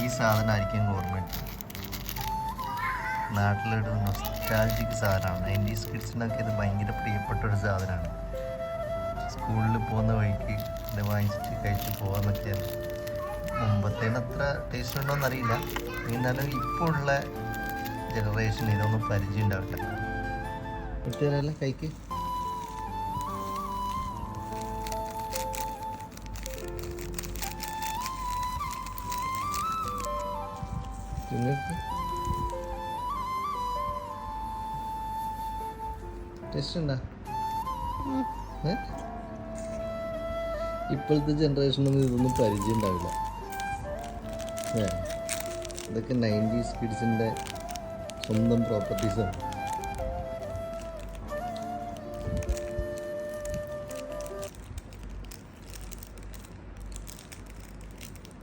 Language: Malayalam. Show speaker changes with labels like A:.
A: ഈ സാധനമായിരിക്കും ഗവൺമെൻറ് നാട്ടിലൊരു നൊസ്റ്റാൾജിക് സാധനമാണ്. 90s കിഡ്സിനൊക്കെ ഇത് ഭയങ്കര പ്രിയപ്പെട്ടൊരു സാധനമാണ്. സ്കൂളിൽ പോകുന്ന വഴിക്ക് ഇത് വാങ്ങിച്ചിട്ട് കഴിച്ച് പോകാമെന്നൊക്കെയാണ്. മുമ്പത്തേന് അത്ര ടേസ്റ്റ് ഉണ്ടോ എന്നറിയില്ല. എന്നാലും ഇപ്പോൾ ഉള്ള ജനറേഷൻ ഇതൊന്നും പരിചയം ഉണ്ടാവില്ല. കുട്ടികളല്ല കൈക്ക് ടേസ്റ്റ് ഉണ്ടോ? ഇപ്പോഴത്തെ ജനറേഷനൊന്നും ഇതൊന്നും പരിചയം ഉണ്ടാവില്ല. ഇതൊക്കെ 90s കിഡ്സിൻ്റെ സ്വന്തം പ്രോപ്പർട്ടീസാണ്.